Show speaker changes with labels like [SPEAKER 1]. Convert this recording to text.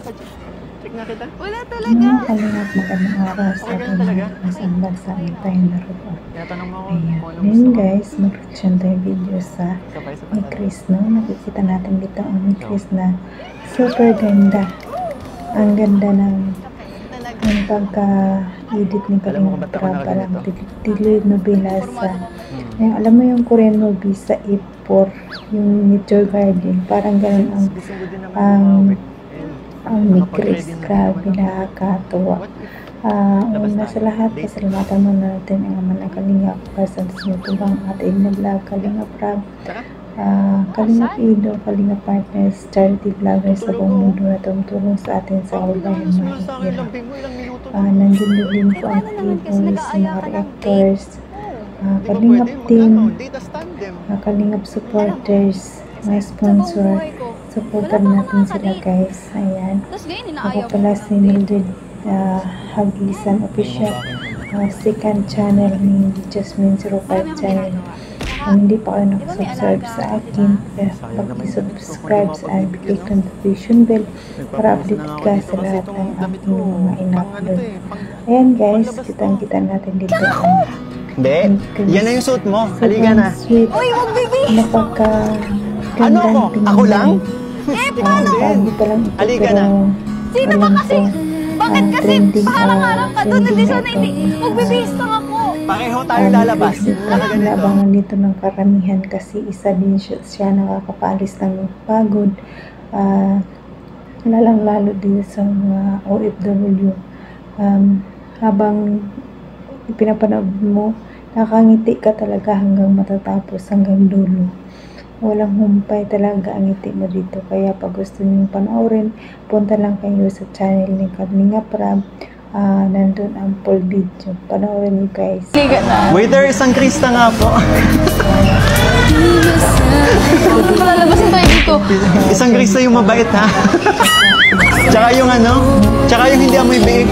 [SPEAKER 1] Check na kita.
[SPEAKER 2] Wala talaga.
[SPEAKER 3] Kalingap magandang araw sa atin nasang bansa tayo naroon.
[SPEAKER 1] Tanong mo ako
[SPEAKER 3] Ayan.
[SPEAKER 1] kung anong
[SPEAKER 3] Ngayon
[SPEAKER 1] gusto mo.
[SPEAKER 3] guys, mag-reaction tayo video sa
[SPEAKER 1] Sabay-sabay
[SPEAKER 3] ni
[SPEAKER 1] natin.
[SPEAKER 3] Chris, no? Nakikita natin dito ang ni Chris na super ganda. Ang ganda ng pagka-edit ni
[SPEAKER 1] Alam mo kung
[SPEAKER 3] Kalingap
[SPEAKER 1] ba't ako
[SPEAKER 3] Prab, parang
[SPEAKER 1] nakaganito?
[SPEAKER 3] telenovela sa ayun, alam mo yung Korean movie sa A4, yung Meteor Garden, parang ganun ang
[SPEAKER 1] Gusto ko din naman
[SPEAKER 3] ni Chris. Grabe, nakakatuwa. Una sa lahat, pasalamatan mo natin ang ama ng Kalingap sa sinutubang ating na vlog, Kalingap Prab, Kalingap Ido, Kalingap Partners, charity vloggers sa buong mundo na tumutulong sa atin sa kababayan mahihirap. Nandiyan din po ang T-Boys, mga reactors, Kalingap team, Kalingap supporters, mga sponsor. Supportan natin sila guys. Ayan. Ako pala si Mildred Hagisan Official, second channel ni Jasmine 05 channel. Kung hindi pa kayo nakasubscribe sa akin, pag-subscribe and click notification bell para updated ka sa lahat ng aking mga in-upload. Ayan guys, kitang-kita natin dito ang
[SPEAKER 1] Hindi. Yan na yung suit mo. Halika na.
[SPEAKER 3] sweet.
[SPEAKER 2] Uy, wag baby!
[SPEAKER 1] Ano ako? Ako lang?
[SPEAKER 3] Bago pa lang ito,
[SPEAKER 1] Halika
[SPEAKER 3] pero
[SPEAKER 1] na.
[SPEAKER 2] Sino ba kasi? Bakit kasi parang harap ka doon? Hindi siya na hindi. Magbibihis lang ako.
[SPEAKER 1] Pareho tayo lalabas. Talaga ganito.
[SPEAKER 3] Labangan dito ng karamihan kasi isa din siya nakakapalis ng pagod. Lalo din sa mga OFW. Habang pinapanood mo, nakangiti ka talaga hanggang matatapos, hanggang dulo. Walang humpay talaga ang ngiti mo dito. Kaya pag gusto nyo panoorin, punta lang kayo sa channel ni Kalingap Prab. Nandun ang full video. Panoorin nyo guys.
[SPEAKER 1] Waiter, isang Krista nga po.
[SPEAKER 2] Malalabasan tayo dito.
[SPEAKER 1] Isang Krista yung mabait ha. Tsaka yung ano, tsaka yung hindi amoy biig.